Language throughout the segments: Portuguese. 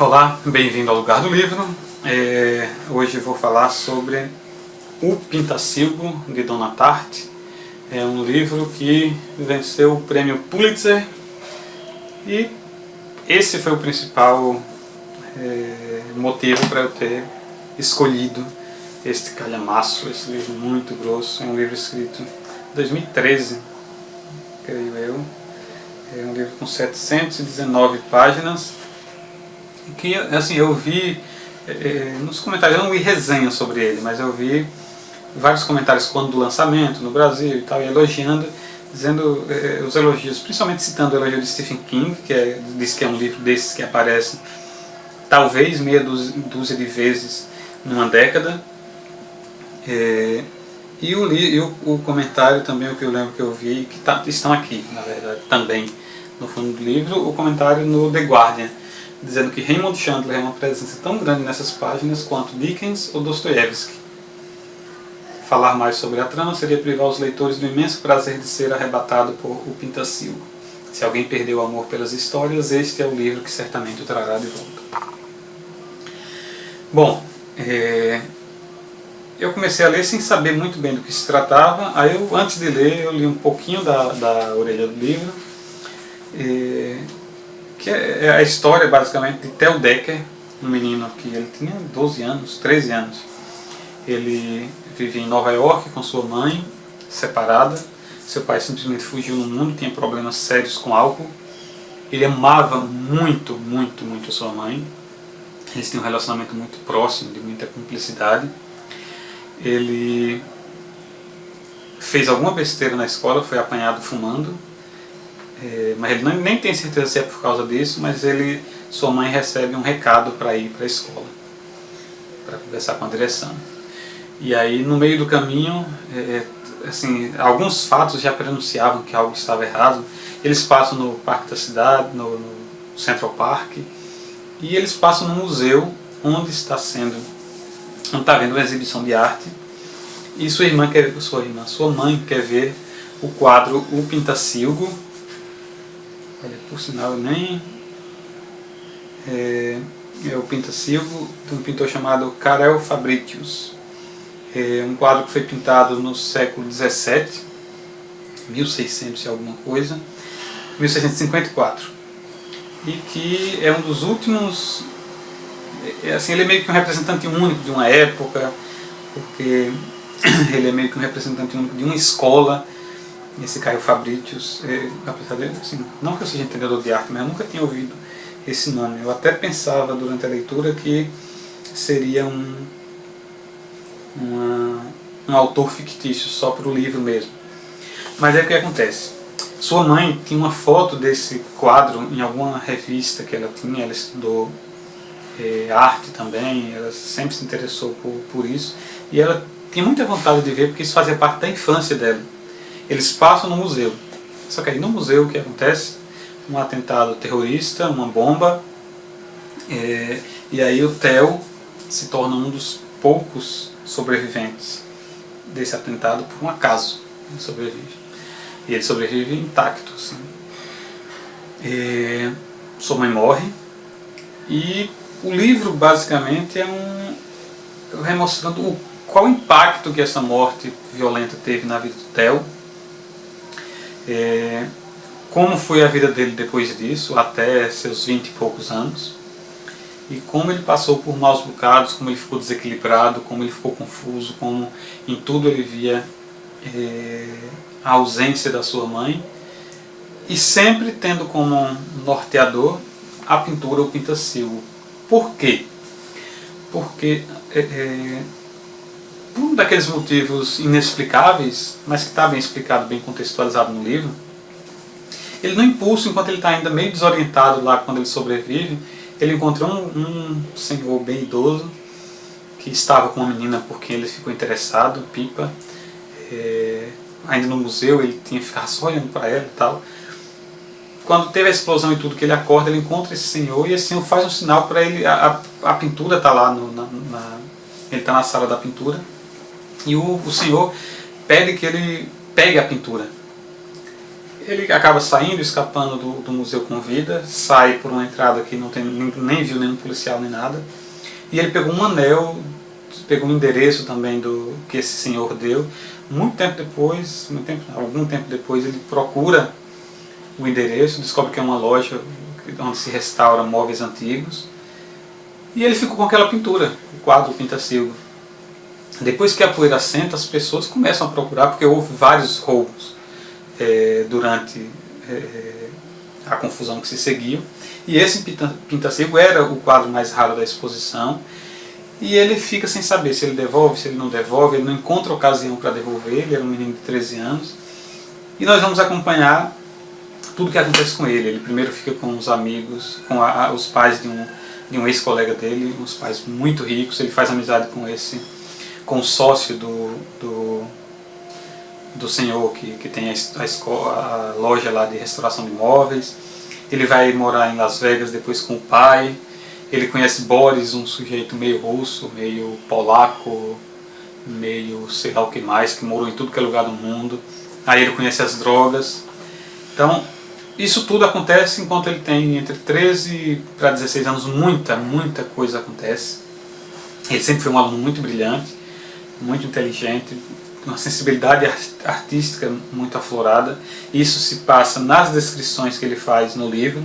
Olá, bem-vindo ao Lugar do Livro. Hoje vou falar sobre O Pintacilgo, de Donna Tartt. É um livro que venceu o prêmio Pulitzer e esse foi o principal motivo para eu ter escolhido este calhamaço, esse livro muito grosso. É um livro escrito em 2013, creio eu. É um livro com 719 páginas. Que assim, eu vi nos comentários, eu não vi resenha sobre ele, mas eu vi vários comentários quando do lançamento no Brasil e tal, e elogiando, dizendo os elogios, principalmente citando o elogio de Stephen King, que diz que é um livro desses que aparece talvez meia dúzia de vezes numa década. E o comentário também, o que eu lembro que eu vi, que estão aqui, na verdade, também no fundo do livro, o comentário no The Guardian, dizendo que Raymond Chandler é uma presença tão grande nessas páginas quanto Dickens ou Dostoiévski. Falar mais sobre a trama seria privar os leitores do imenso prazer de ser arrebatado por O Pintacilgo. Se alguém perdeu o amor pelas histórias, este é o livro que certamente o trará de volta. Bom, eu comecei a ler sem saber muito bem do que se tratava. Aí antes de ler, eu li um pouquinho da orelha do livro, que é a história basicamente de Theo Decker, um menino que ele tinha 12 anos, 13 anos. Ele vivia em Nova York com sua mãe, separada. Seu pai simplesmente fugiu no mundo, tinha problemas sérios com álcool. Ele amava muito, muito, muito a sua mãe. Eles tinham um relacionamento muito próximo, de muita cumplicidade. Ele fez alguma besteira na escola, foi apanhado fumando. Mas ele nem tem certeza se é por causa disso, mas sua mãe recebe um recado para ir para a escola, para conversar com a direção. E aí no meio do caminho, assim, alguns fatos já prenunciavam que algo estava errado. Eles passam no Parque da Cidade, no Central Park, e eles passam no museu onde está havendo uma exibição de arte, e sua mãe quer ver o quadro O Pintacilgo. Olha, por sinal, é o Pintacilgo, de um pintor chamado Karel Fabritius. É um quadro que foi pintado no século XVII, 1600 e alguma coisa, 1654, e que é um dos últimos, assim, ele é meio que um representante único de uma época, porque ele é meio que um representante único de uma escola. Esse Caio Fabritius, apesar dele, assim, não que eu seja entendedor de arte, mas eu nunca tinha ouvido esse nome. Eu até pensava durante a leitura que seria um autor fictício, só para o livro mesmo. Mas é o que acontece. Sua mãe tinha uma foto desse quadro em alguma revista que ela tinha, ela estudou arte também, ela sempre se interessou por isso, e ela tinha muita vontade de ver, porque isso fazia parte da infância dela. Eles passam no museu, só que aí no museu o que acontece? Um atentado terrorista, uma bomba, e aí o Theo se torna um dos poucos sobreviventes desse atentado por um acaso. Ele sobrevive. E ele sobrevive intacto, assim. Sua mãe morre, e o livro basicamente é remostrando qual o impacto que essa morte violenta teve na vida do Theo. Como foi a vida dele depois disso, até seus 20 e poucos anos, e como ele passou por maus bocados, como ele ficou desequilibrado, como ele ficou confuso, como em tudo ele via a ausência da sua mãe, e sempre tendo como norteador a pintura O Pintacilgo. Por quê? Porque por um daqueles motivos inexplicáveis, mas que está bem explicado, bem contextualizado no livro, ele no impulso, enquanto ele está ainda meio desorientado lá quando ele sobrevive, ele encontrou um senhor bem idoso que estava com uma menina por quem ele ficou interessado, Pipa. Ainda no museu ele tinha ficado só olhando para ela e tal. Quando teve a explosão e tudo, que ele acorda, ele encontra esse senhor, e esse senhor faz um sinal para ele, a pintura está lá, ele está na sala da pintura, e o senhor pede que ele pegue a pintura. ele acaba saindo, escapando do museu com vida, sai por uma entrada que não tem, nem viu nenhum policial nem nada, e ele pegou um anel, pegou um endereço também do que esse senhor deu. Muito tempo depois, algum tempo depois, ele procura o endereço, descobre que é uma loja onde se restaura móveis antigos, e ele ficou com aquela pintura, o quadro Pintacilgo. Depois que a poeira assenta, as pessoas começam a procurar, porque houve vários roubos durante a confusão que se seguiu, e esse Pintacilgo era o quadro mais raro da exposição, e ele fica sem saber se ele devolve, se ele não devolve, ele não encontra ocasião para devolver, ele era um menino de 13 anos, e nós vamos acompanhar tudo o que acontece com ele. Ele primeiro fica com os amigos, com os pais de um ex-colega dele, uns pais muito ricos, ele faz amizade com o sócio do senhor que tem a loja lá de restauração de imóveis. Ele vai morar em Las Vegas depois com o pai. Ele conhece Boris, um sujeito meio russo, meio polaco, meio sei lá o que mais, que morou em tudo que é lugar do mundo. Aí ele conhece as drogas. Então, isso tudo acontece enquanto ele tem entre 13 para 16 anos. Muita coisa acontece. Ele sempre foi um aluno muito brilhante, muito inteligente, uma sensibilidade artística muito aflorada. Isso se passa nas descrições que ele faz no livro.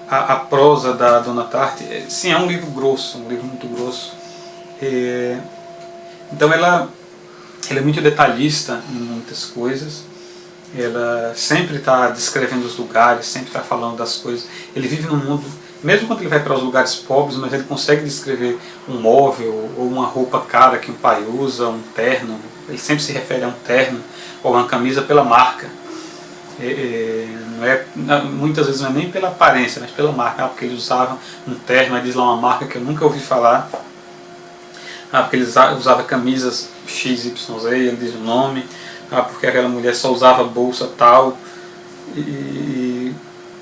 A prosa da Dona Tartt, sim, é um livro grosso, um livro muito grosso. Então ela é muito detalhista em muitas coisas. Ela sempre está descrevendo os lugares, sempre está falando das coisas. Ele vive num mundo, mesmo quando ele vai para os lugares pobres, mas ele consegue descrever um móvel ou uma roupa cara que um pai usa, um terno. Ele sempre se refere a um terno ou uma camisa pela marca. Muitas vezes não é nem pela aparência, mas pela marca. Porque ele usava um terno, aí diz lá uma marca que eu nunca ouvi falar. Porque ele usava camisas XYZ, ele diz o nome. Porque aquela mulher só usava bolsa tal.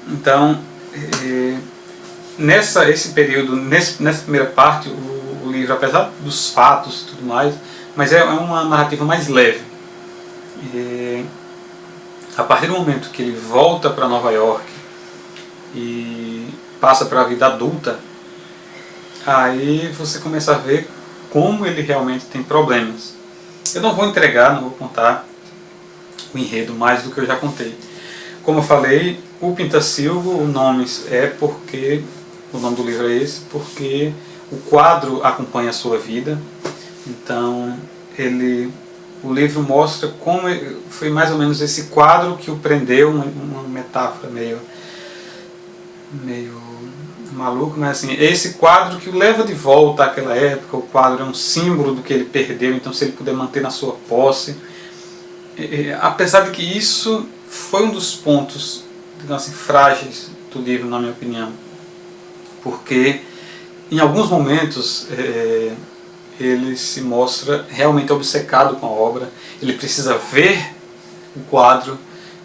Então, esse período, nessa primeira parte, o livro, apesar dos fatos e tudo mais, mas é uma narrativa mais leve. A partir do momento que ele volta para Nova York e passa para a vida adulta, aí você começa a ver como ele realmente tem problemas. Eu não vou entregar, não vou contar o enredo mais do que eu já contei. Como eu falei, o Pintacilgo, o nome do livro é esse, porque o quadro acompanha a sua vida. Então o livro mostra como foi mais ou menos esse quadro que o prendeu, uma metáfora meio maluca, mas assim, esse quadro que o leva de volta àquela época. O quadro é um símbolo do que ele perdeu, então se ele puder manter na sua posse. Apesar de que isso foi um dos pontos, digamos assim, frágeis do livro, na minha opinião, porque em alguns momentos ele se mostra realmente obcecado com a obra. Ele precisa ver o quadro,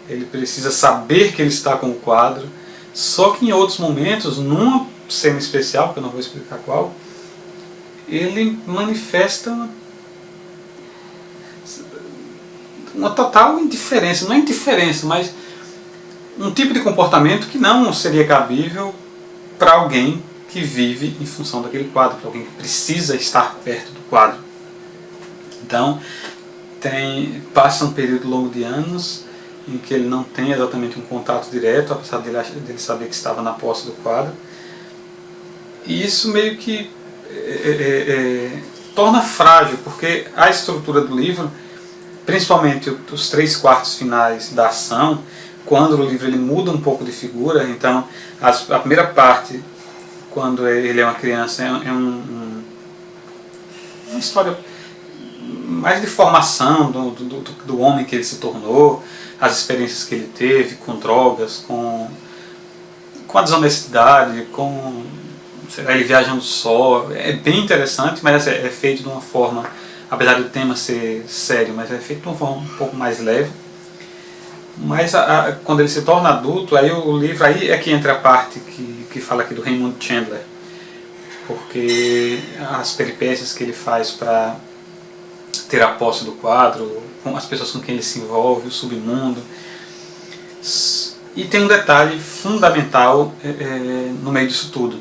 ele precisa saber que ele está com o quadro. Só que em outros momentos, numa cena especial, que eu não vou explicar qual, ele manifesta uma total indiferença. Não é indiferença, mas um tipo de comportamento que não seria cabível para alguém que vive em função daquele quadro, para alguém que precisa estar perto do quadro. Então, passa um período longo de anos em que ele não tem exatamente um contato direto, apesar dele saber que estava na posse do quadro. E isso meio que torna frágil, porque a estrutura do livro, principalmente os 3/4 finais da ação, quando o livro ele muda um pouco de figura. Então a primeira parte, quando ele é uma criança, é uma história mais de formação do homem que ele se tornou, as experiências que ele teve com drogas, com a desonestidade, ele viajando só. É bem interessante, mas é feito de uma forma, apesar do tema ser sério, mas é feito de uma forma um pouco mais leve. Mas quando ele se torna adulto, aí o livro, aí é que entra a parte que fala aqui do Raymond Chandler, porque as peripécias que ele faz para ter a posse do quadro, com as pessoas com quem ele se envolve, o submundo. E tem um detalhe fundamental no meio disso tudo,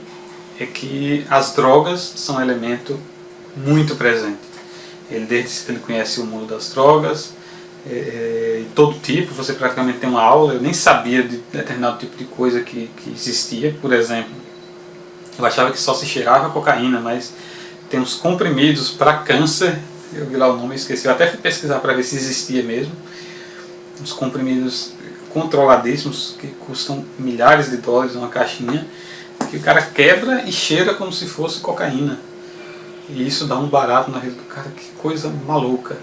é que as drogas são um elemento muito presente. Ele, desde que ele conhece o mundo das drogas, todo tipo, você praticamente tem uma aula. Eu nem sabia de determinado tipo de coisa que existia. Por exemplo, eu achava que só se cheirava cocaína, mas tem uns comprimidos para câncer, eu vi lá o nome, esqueci, eu até fui pesquisar para ver se existia mesmo, uns comprimidos controladíssimos que custam milhares de dólares uma caixinha, que o cara quebra e cheira como se fosse cocaína, e isso dá um barato na vida do cara, que coisa maluca.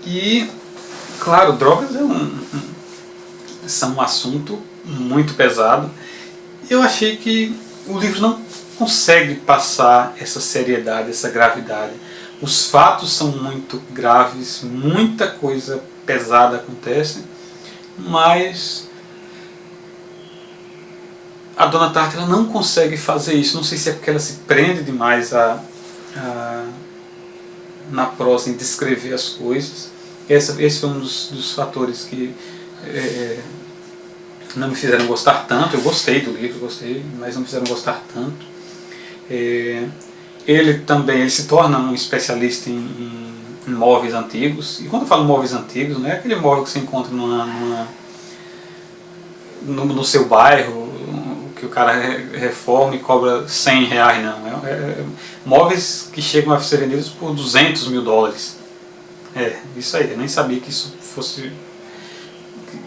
E claro, drogas são um assunto muito pesado. Eu achei que o livro não consegue passar essa seriedade, essa gravidade. Os fatos são muito graves, muita coisa pesada acontece, mas a Dona Tartt ela não consegue fazer isso. Não sei se é porque ela se prende demais na prosa em descrever as coisas. Esse foi um dos fatores que não me fizeram gostar tanto. Eu gostei do livro, gostei, mas não me fizeram gostar tanto. Ele se torna um especialista em móveis antigos. E quando eu falo móveis antigos, não é aquele móvel que você encontra no seu bairro, que o cara reforma e cobra R$100, não. Móveis que chegam a ser vendidos por $200 mil. Isso aí. Eu nem sabia que isso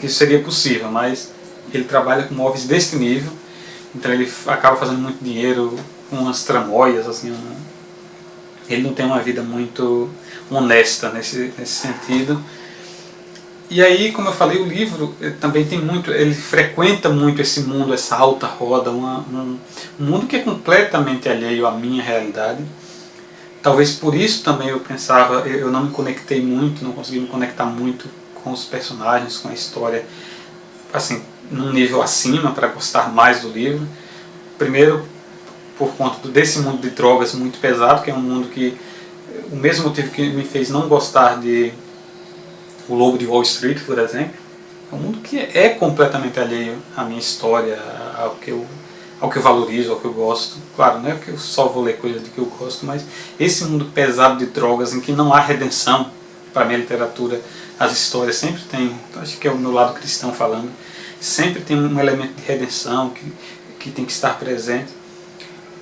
seria possível, mas ele trabalha com móveis desse nível, então ele acaba fazendo muito dinheiro com umas tramóias, assim. Ele não tem uma vida muito honesta nesse sentido. E aí, como eu falei, o livro também tem muito, ele frequenta muito esse mundo, essa alta roda, um mundo que é completamente alheio à minha realidade. Talvez por isso também eu pensava, eu não me conectei muito, não consegui me conectar muito com os personagens, com a história, assim, num nível acima para gostar mais do livro. Primeiro, por conta desse mundo de drogas muito pesado, que é um mundo que, o mesmo motivo que me fez não gostar de O Lobo de Wall Street, por exemplo, é um mundo que é completamente alheio à minha história, ao que eu valorizo, ao que eu gosto. Claro, não é que eu só vou ler coisas de que eu gosto, mas esse mundo pesado de drogas em que não há redenção. Para mim, a literatura, as histórias sempre tem, acho que é o meu lado cristão falando, sempre tem um elemento de redenção que tem que estar presente.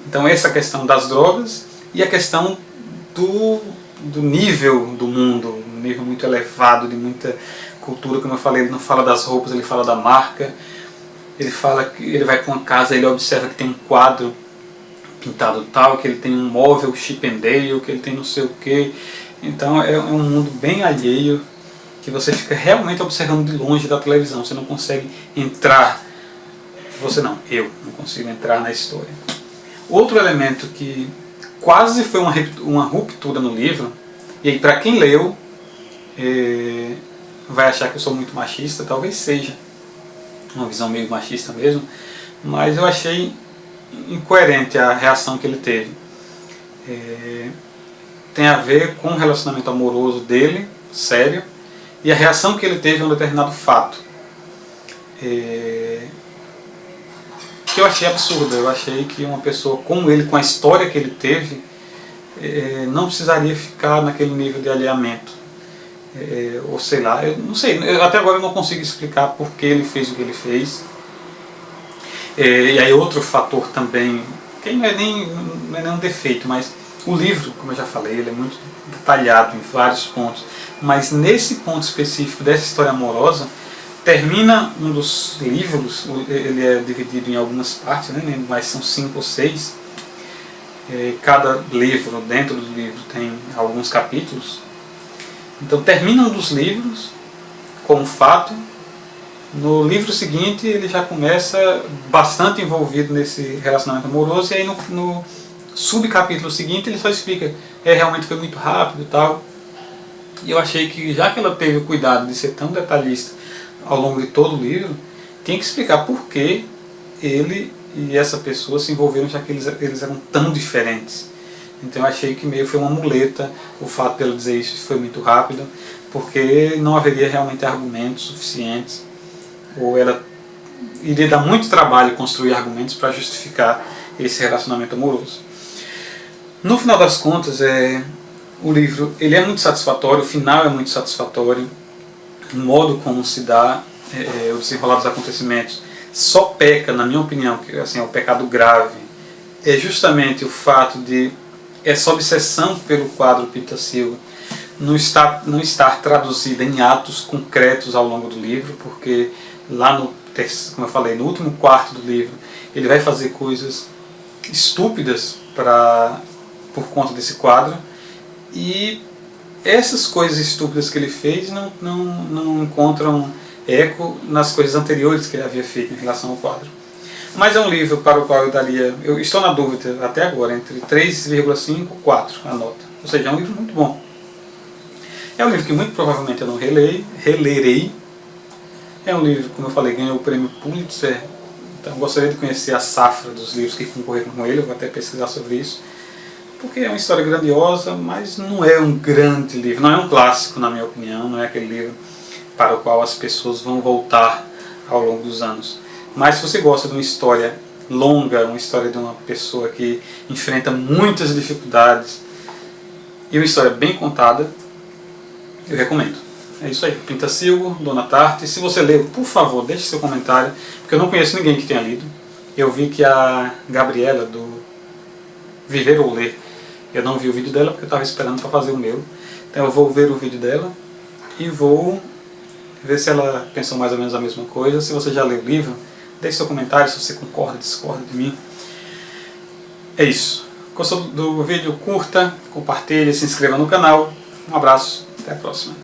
Então essa questão das drogas e a questão do nível do mundo, um nível muito elevado, de muita cultura. Como eu falei, ele não fala das roupas, ele fala da marca. Ele fala que ele vai para uma casa, ele observa que tem um quadro pintado tal, que ele tem um móvel Chip and Dale, que ele tem não sei o que. Então é um mundo bem alheio, que você fica realmente observando de longe da televisão. Você não consegue entrar, eu não consigo entrar na história. Outro elemento que quase foi uma ruptura no livro, e aí para quem leu vai achar que eu sou muito machista, talvez seja uma visão meio machista mesmo, mas eu achei incoerente a reação que ele teve. Tem a ver com o relacionamento amoroso dele, sério, e a reação que ele teve a um determinado fato. Que eu achei absurda. Eu achei que uma pessoa como ele, com a história que ele teve, não precisaria ficar naquele nível de alheamento. Ou sei lá, eu não sei, até agora eu não consigo explicar por que ele fez o que ele fez. E aí outro fator também, que não é nem um defeito, mas o livro, como eu já falei, ele é muito detalhado em vários pontos, mas nesse ponto específico dessa história amorosa, termina um dos livros, ele é dividido em algumas partes, né, mas são 5 ou 6. Cada livro, dentro do livro, tem alguns capítulos. Então termina um dos livros com um fato. No livro seguinte ele já começa bastante envolvido nesse relacionamento amoroso, e aí no subcapítulo seguinte ele só explica, realmente foi muito rápido e tal. E eu achei que, já que ela teve o cuidado de ser tão detalhista ao longo de todo o livro, tem que explicar por que ele e essa pessoa se envolveram, já que eles eram tão diferentes. Então eu achei que meio foi uma muleta o fato dela dizer isso foi muito rápido, porque não haveria realmente argumentos suficientes, ou ela iria dar muito trabalho construir argumentos para justificar esse relacionamento amoroso. No final das contas, o livro ele é muito satisfatório, o final é muito satisfatório, o modo como se dá o desenrolar dos acontecimentos só peca, na minha opinião, que assim, é o pecado grave, é justamente o fato de essa obsessão pelo quadro Pintacilgo não estar traduzida em atos concretos ao longo do livro, porque lá no, como eu falei, no último quarto do livro, ele vai fazer coisas estúpidas por conta desse quadro, e essas coisas estúpidas que ele fez não encontram eco nas coisas anteriores que ele havia feito em relação ao quadro. Mas é um livro para o qual eu estou na dúvida até agora, entre 3,5 e 4 a nota. Ou seja, é um livro muito bom. É um livro que muito provavelmente eu não relerei. É um livro, como eu falei, ganhou o prêmio Pulitzer. Então eu gostaria de conhecer a safra dos livros que concorreram com ele, eu vou até pesquisar sobre isso. Porque é uma história grandiosa, mas não é um grande livro, não é um clássico na minha opinião, não é aquele livro para o qual as pessoas vão voltar ao longo dos anos. Mas se você gosta de uma história longa, uma história de uma pessoa que enfrenta muitas dificuldades e uma história bem contada, eu recomendo. É isso aí, Pintacilgo, Dona Tartt. Se você leu, por favor, deixe seu comentário, porque eu não conheço ninguém que tenha lido. Eu vi que a Gabriela, do Viver ou Ler, eu não vi o vídeo dela porque eu estava esperando para fazer o meu. Então eu vou ver o vídeo dela e vou ver se ela pensou mais ou menos a mesma coisa. Se você já leu o livro, deixe seu comentário se você concorda, discorda de mim. É isso. Gostou do vídeo? Curta, compartilhe, se inscreva no canal. Um abraço, até a próxima.